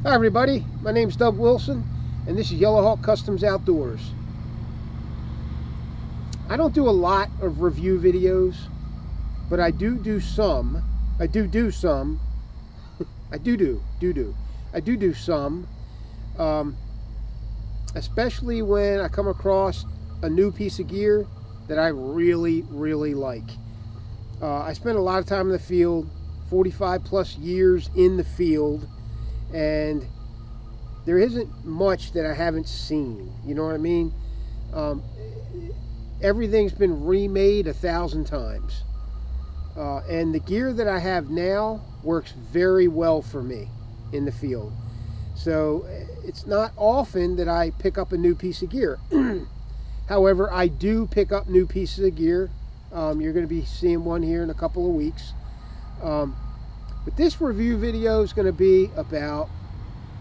Hi everybody, my name's Doug Wilson and this is Yellow Hawk Customs Outdoors. I don't do a lot of review videos, but I do some. I do some, especially when I come across a new piece of gear that I really like. I spent a lot of time in the field, 45 plus years in the field, and there isn't much that I haven't seen, you know what I mean? Everything's been remade 1,000 times. And the gear that I have now works very well for me in the field. So it's not often that I pick up a new piece of gear. However, I do pick up new pieces of gear. You're going to be seeing one here in a couple of weeks. But this review video is going to be about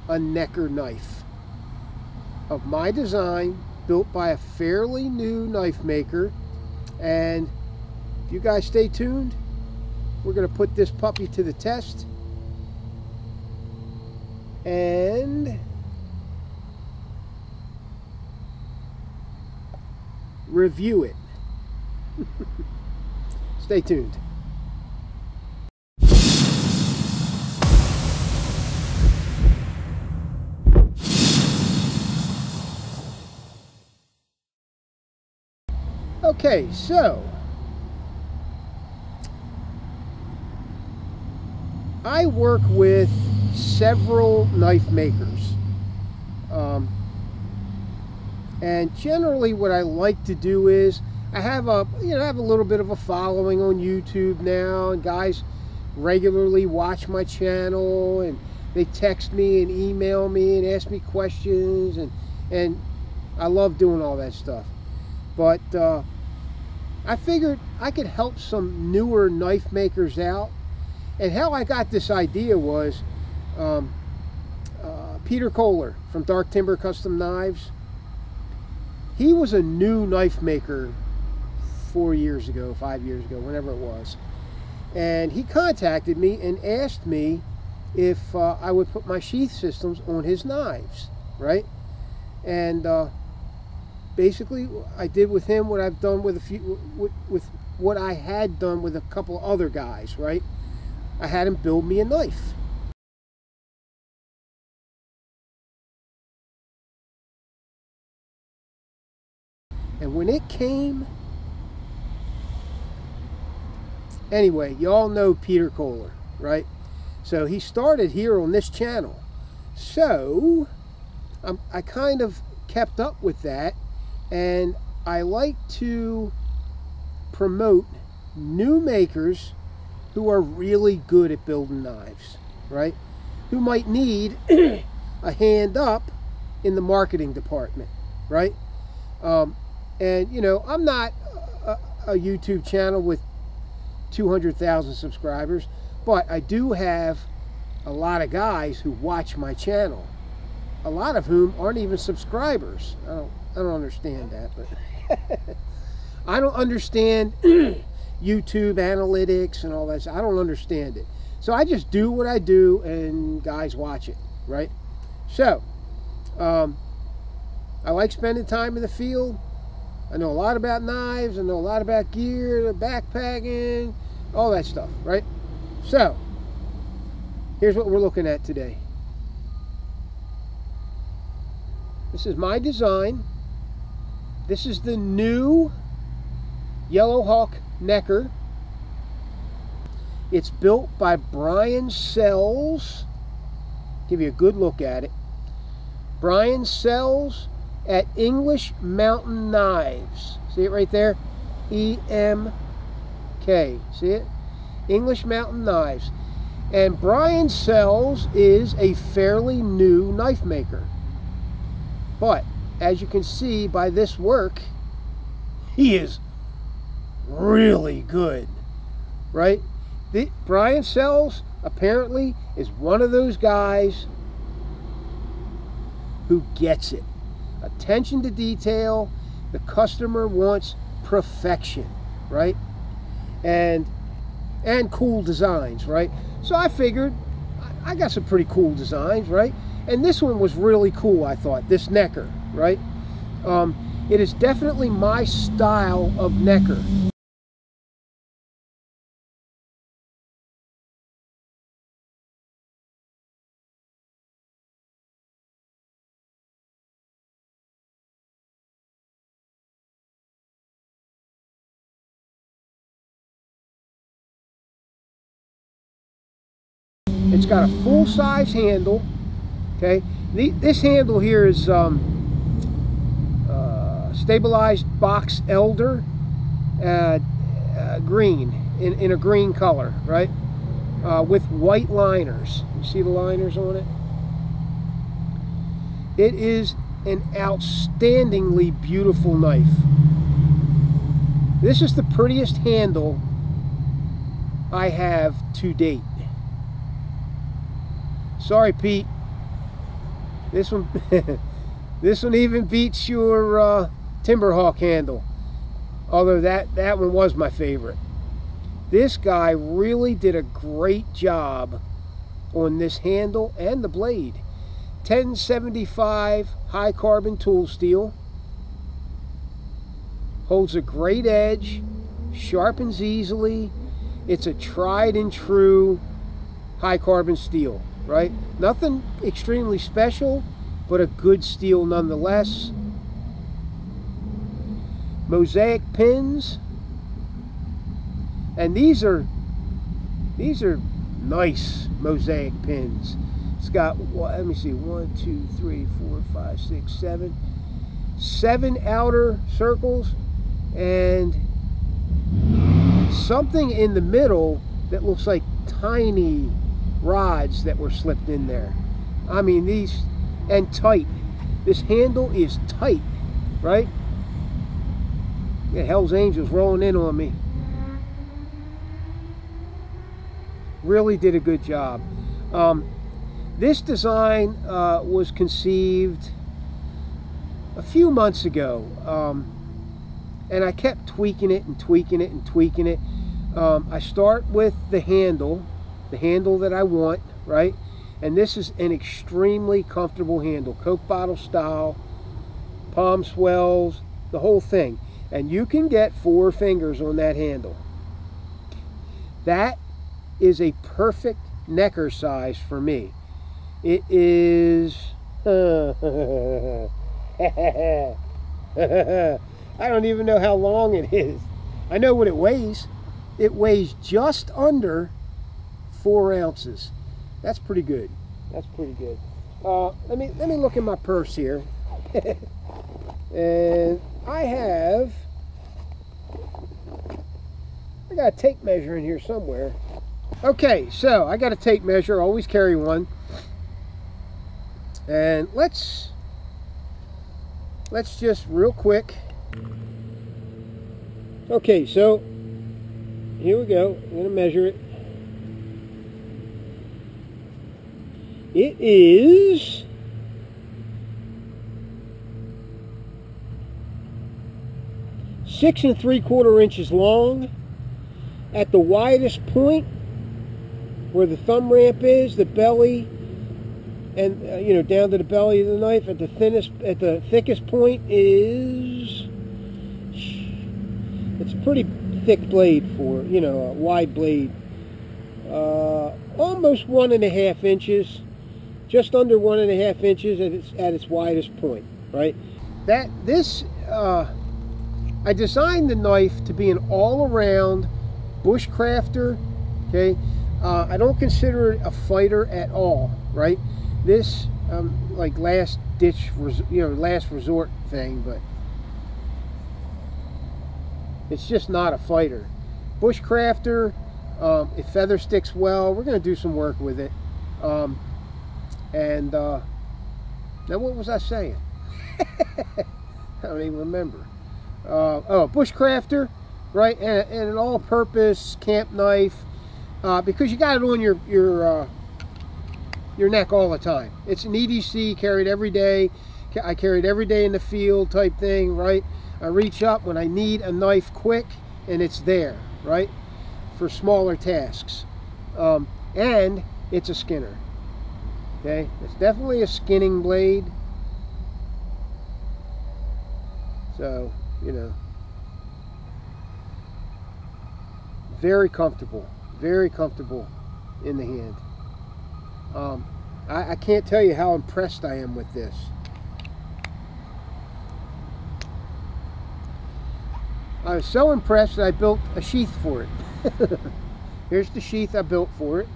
a necker knife of my design, built by a fairly new knife maker. And if you guys stay tuned, we're going to put this puppy to the test and review it. Stay tuned. Okay, so I work with several knife makers, and generally what I like to do is I have a little bit of a following on YouTube now, and guys regularly watch my channel and they text me and email me and ask me questions, and I love doing all that stuff. But I figured I could help some newer knife makers out. And how I got this idea was Peter Kohler from Dark Timber Custom Knives. He was a new knife maker 4 years ago, 5 years ago, whenever it was. And he contacted me and asked me if I would put my sheath systems on his knives, right? And basically, I did with him what I've done with with what I had done with a couple other guys, right? I had him build me a knife. And when it came, anyway, y'all know Peter Kohler, right? So he started here on this channel. So I kind of kept up with that. And I like to promote new makers who are really good at building knives, right? Who might need a hand up in the marketing department, right? And you know, I'm not a YouTube channel with 200,000 subscribers, but I do have a lot of guys who watch my channel, a lot of whom aren't even subscribers. I don't understand that, but I don't understand YouTube analytics and all that. I don't understand it. So I just do what I do and guys watch it, right? So I like spending time in the field. I know a lot about knives. I know a lot about gear, backpacking, all that stuff, right? So here's what we're looking at today. This is my design. This is the new Yellow Hawk necker. It's built by Brian Sells. Give you a good look at it. Brian Sells at English Mountain Knives. See it right there? EMK. See it? English Mountain Knives. And Brian Sells is a fairly new knife maker. But as you can see by this work, he is really good, right? Brian Sells apparently is one of those guys who gets it. Attention to detail. The customer wants perfection, right? And cool designs, right? So I figured I got some pretty cool designs, right? And this one was really cool, I thought, this necker, right? It is definitely my style of necker. It's got a full-size handle, okay? This handle here is stabilized box elder green, in a green color, right? With white liners. You see the liners on it? It is an outstandingly beautiful knife. This is the prettiest handle I have to date. Sorry, Pete. This one, this one even beats your Timberhawk handle. Although that one was my favorite. This guy really did a great job on this handle and the blade. 1075 high carbon tool steel. Holds a great edge. Sharpens easily. It's a tried and true high carbon steel. Right? Nothing extremely special, but a good steel nonetheless. Mosaic pins. And these are nice mosaic pins. It's got, let me see, 1, 2, 3, 4, 5, 6, 7. 7 outer circles and something in the middle that looks like tiny rods that were slipped in there. I mean, these, and tight. This handle is tight, right? Yeah, Hell's Angels rolling in on me. Really did a good job. This design was conceived a few months ago, and I kept tweaking it and tweaking it and tweaking it. I start with the handle that I want, right? And this is an extremely comfortable handle, Coke bottle style, palm swells, the whole thing. And you can get 4 fingers on that handle. That is a perfect necker size for me. It is I don't even know how long it is. I know what it weighs. It weighs just under 4 ounces. That's pretty good. That's pretty good. Let me look in my purse here. And I got a tape measure in here somewhere. Okay, so I got a tape measure. Always carry one. And let's just real quick. Okay, so here we go. I'm going to measure it. It is 6 3/4 inches long. At the widest point, where the thumb ramp is, the belly, and you know, down to the belly of the knife, at the thickest point is, it's a pretty thick blade for, you know, a wide blade. Almost 1.5 inches. Just under 1.5 inches at its widest point, right? I designed the knife to be an all-around bushcrafter. Okay, I don't consider it a fighter at all, right? This like last ditch, last resort thing, but it's just not a fighter. Bushcrafter. It feather sticks well. We're going to do some work with it. And now what was I saying? I don't even remember. Oh, bushcrafter, right? And an all-purpose camp knife, because you got it on your neck all the time. It's an EDC, carried every day. I carry it every day in the field type thing, right? I reach up when I need a knife quick, and it's there, right? For smaller tasks. And it's a Skinner. Okay, it's definitely a skinning blade. So, you know, very comfortable in the hand. I can't tell you how impressed I am with this. I was so impressed that I built a sheath for it. Here's the sheath I built for it.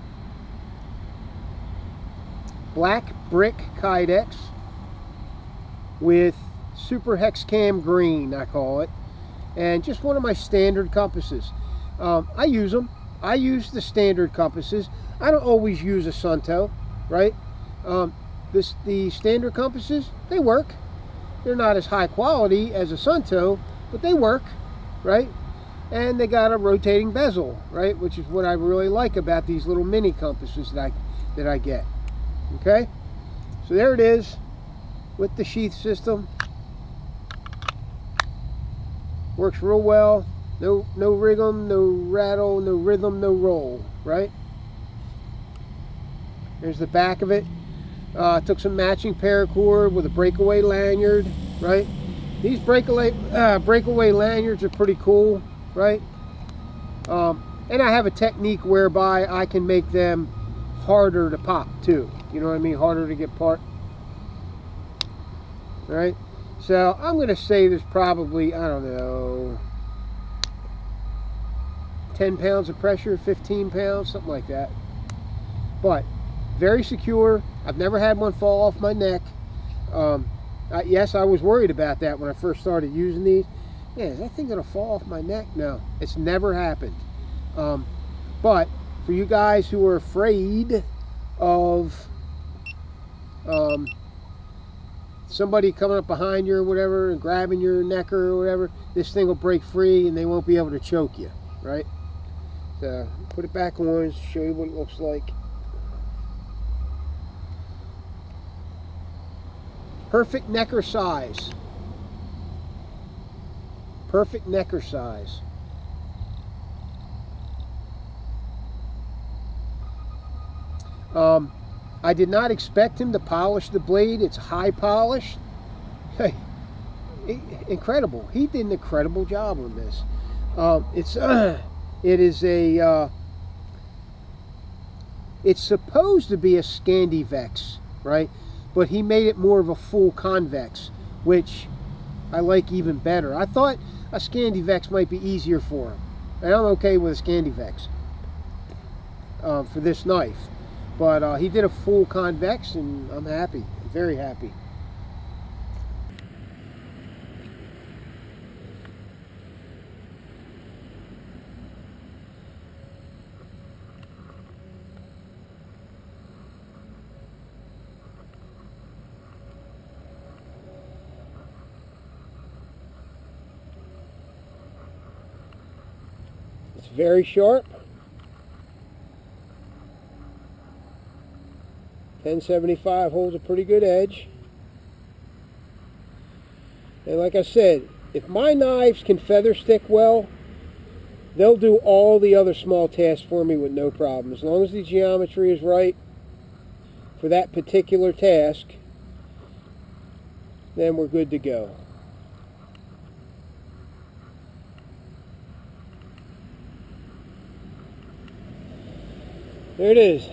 Black brick KYDEX with super hex cam green, I call it, and just one of my standard compasses. I use them. I use the standard compasses. I don't always use a Sunto, right? The standard compasses, they work. They're not as high quality as a Sunto, but they work, right? And they got a rotating bezel, right? Which is what I really like about these little mini compasses that I get. Okay, so there it is with the sheath system. Works real well. No rig'em, no rattle, no rhythm, no roll, right? There's the back of it. Took some matching paracord with a breakaway lanyard, right? These breakaway lanyards are pretty cool, right? And I have a technique whereby I can make them harder to pop too. You know what I mean? Harder to get part. All right? So I'm going to say there's probably, I don't know, 10 pounds of pressure, 15 pounds, something like that. But very secure. I've never had one fall off my neck. Yes, I was worried about that when I first started using these. Yeah, is that thing going to fall off my neck? No, it's never happened. But for you guys who are afraid of somebody coming up behind you or whatever and grabbing your neck or whatever, this thing will break free and they won't be able to choke you, right? So put it back on, show you what it looks like. Perfect necker size. Perfect necker size. I did not expect him to polish the blade. It's high polished. Hey, incredible. He did an incredible job on this. It's supposed to be a Scandivex, right? But he made it more of a full convex, which I like even better. I thought a Scandivex might be easier for him, and I'm okay with a Scandivex for this knife. But he did a full convex, and I'm happy. I'm very happy. It's very sharp. 1075 holds a pretty good edge. And like I said, if my knives can feather stick well, they'll do all the other small tasks for me with no problem. As long as the geometry is right for that particular task, then we're good to go. There it is.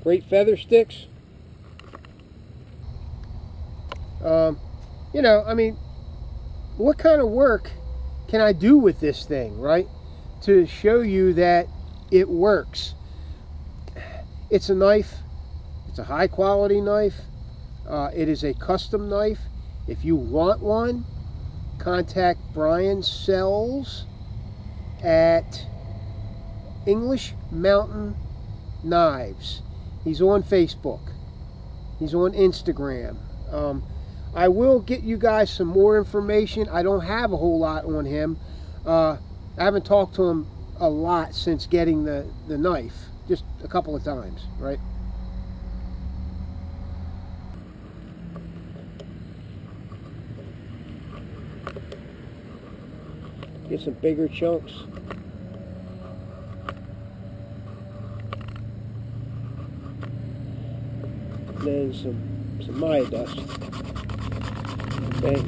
Great feather sticks. You know, I mean, what kind of work can I do with this thing, right? To show you that it works. It's a knife. It's a high quality knife. It is a custom knife. If you want one, contact Brian Sells at English Mountain Knives. He's on Facebook. He's on Instagram. I will get you guys some more information. I don't have a whole lot on him. I haven't talked to him a lot since getting the knife. Just a couple of times, right? Get some bigger chunks. then some Maya dust. Okay,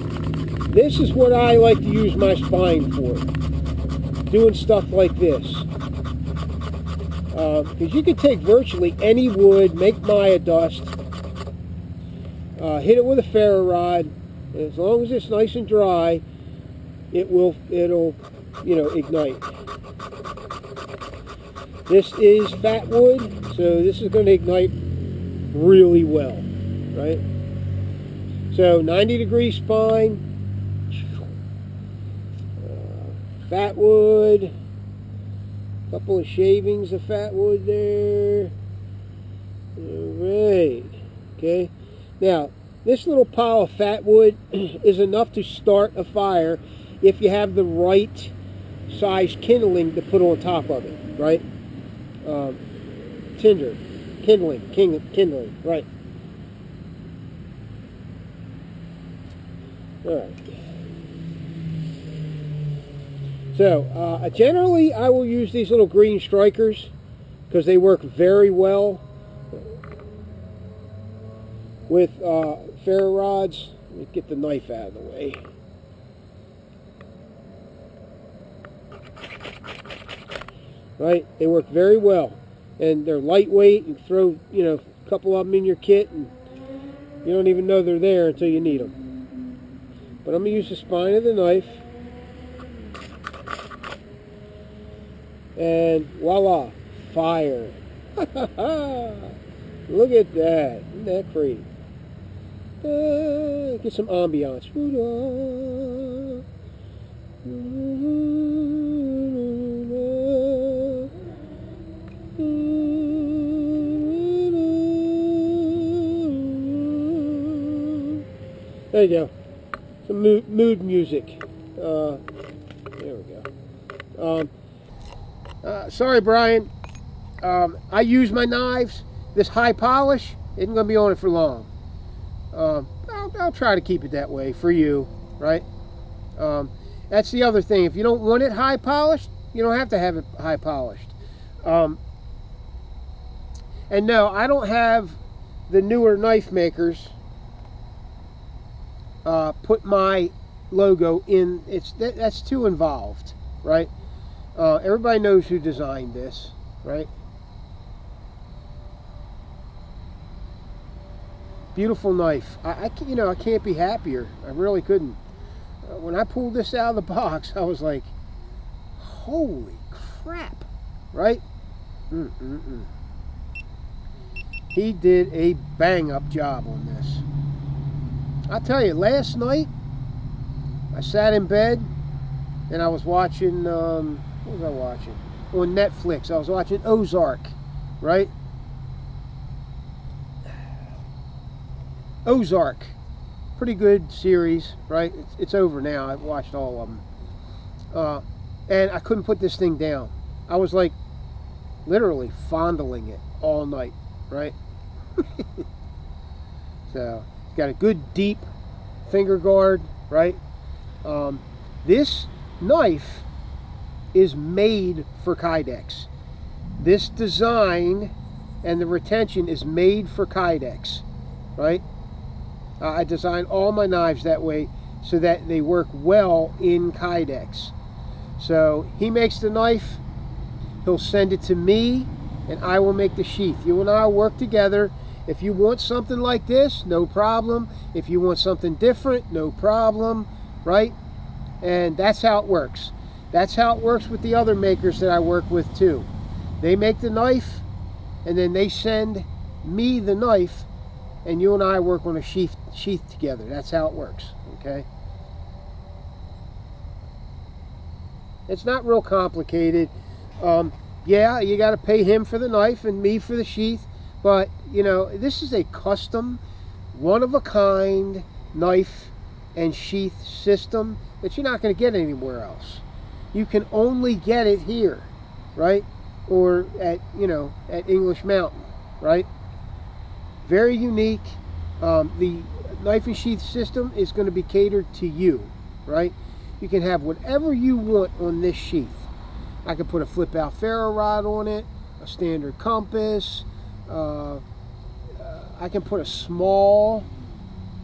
this is what I like to use my spine for, doing stuff like this. Because you can take virtually any wood, make Maya dust, hit it with a ferro rod, and as long as it's nice and dry, it'll ignite. This is fat wood, so this is going to ignite really well, right? So 90-degree spine, fat wood, a couple of shavings of fat wood there. All right, okay. Now, this little pile of fat wood is enough to start a fire if you have the right size kindling to put on top of it, right? Kindling, right. Alright. So, generally I will use these little green strikers because they work very well with ferro rods. Let me get the knife out of the way. Right? They work very well. And they're lightweight. You throw, a couple of them in your kit and you don't even know they're there until you need them. But I'm going to use the spine of the knife. And voila, fire. Look at that. Isn't that pretty? Get some ambiance. There you go. Some mood music. There we go. Sorry, Brian. I use my knives. This high polish isn't going to be on it for long. I'll try to keep it that way for you, right? That's the other thing. If you don't want it high polished, you don't have to have it high polished. And no, I don't have the newer knife makers put my logo in. That's too involved, right? Everybody knows who designed this, right? Beautiful knife. I can't be happier. I really couldn't. When I pulled this out of the box, I was like, holy crap, right? He did a bang-up job on this. I'll tell you, last night, I sat in bed, and I was watching, what was I watching? On Netflix, I was watching Ozark, right? Ozark. Pretty good series, right? It's over now. I've watched all of them. And I couldn't put this thing down. I was like, literally fondling it all night, right? So, got a good deep finger guard, right? This knife is made for KYDEX. This design and the retention is made for KYDEX, right? I design all my knives that way so that they work well in KYDEX. So he makes the knife, he'll send it to me, and I will make the sheath. You and I will work together. If you want something like this, no problem. If you want something different, no problem, right? And that's how it works. That's how it works with the other makers that I work with too. They make the knife, and then they send me the knife, and you and I work on a sheath together. That's how it works, okay? It's not real complicated. Yeah, you got to pay him for the knife and me for the sheath, but, this is a custom, one-of-a-kind knife and sheath system that you're not going to get anywhere else. You can only get it here, right? Or at, at English Mountain, right? Very unique. The knife and sheath system is going to be catered to you, right? You can have whatever you want on this sheath. I could put a flip out ferro rod on it, a standard compass. I can put a small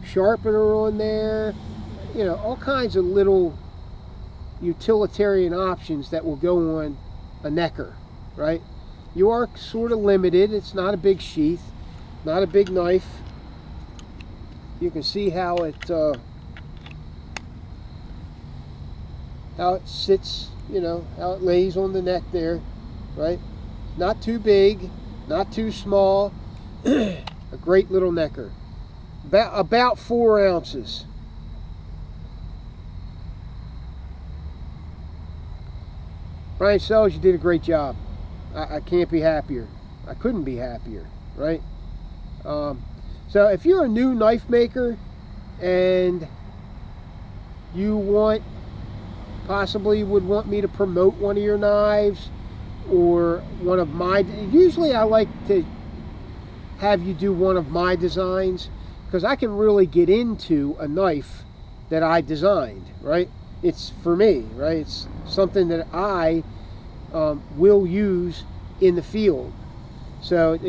sharpener on there, you know, all kinds of little utilitarian options that will go on a necker, right? You are sort of limited. It's not a big sheath, not a big knife. You can see how it sits, you know, how it lays on the neck there, right? Not too big, not too small. A great little necker. About 4 ounces. Brian Sells, you did a great job. I can't be happier. I couldn't be happier, right? So if you're a new knife maker and you possibly would want me to promote one of your knives or one of my, usually I like to have you do one of my designs because I can really get into a knife that I designed, right? It's for me, right? It's something that I will use in the field. So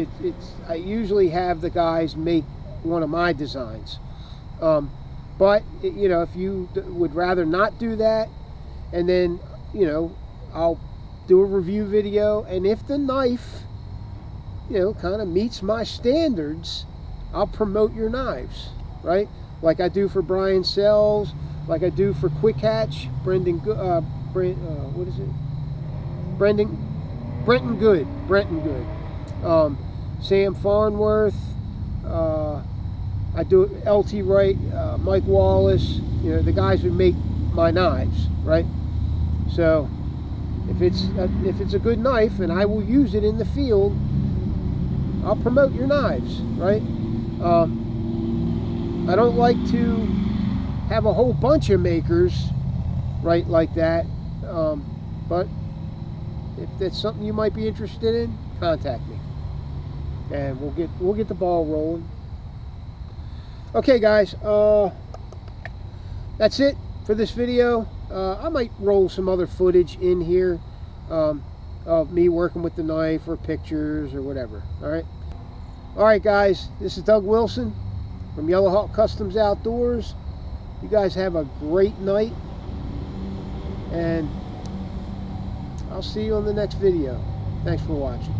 I usually have the guys make one of my designs. But, you know, if you would rather not do that, and then, you know, I'll do a review video, and if the knife, you know, kind of meets my standards, I'll promote your knives, right? Like I do for Brian Sells, like I do for Quick Hatch, Brenton Good. Sam Farnworth, I do LT Wright, Mike Wallace, you know, the guys who make my knives, right? So if it's a good knife and I will use it in the field, I'll promote your knives, right? I don't like to have a whole bunch of makers, right, like that. But if that's something you might be interested in, contact me, and we'll get the ball rolling. Okay, guys, that's it for this video. I might roll some other footage in here of me working with the knife or pictures or whatever. All right, guys, this is Doug Wilson from Yellow Hawk Customs Outdoors. You guys have a great night, and I'll see you on the next video. Thanks for watching.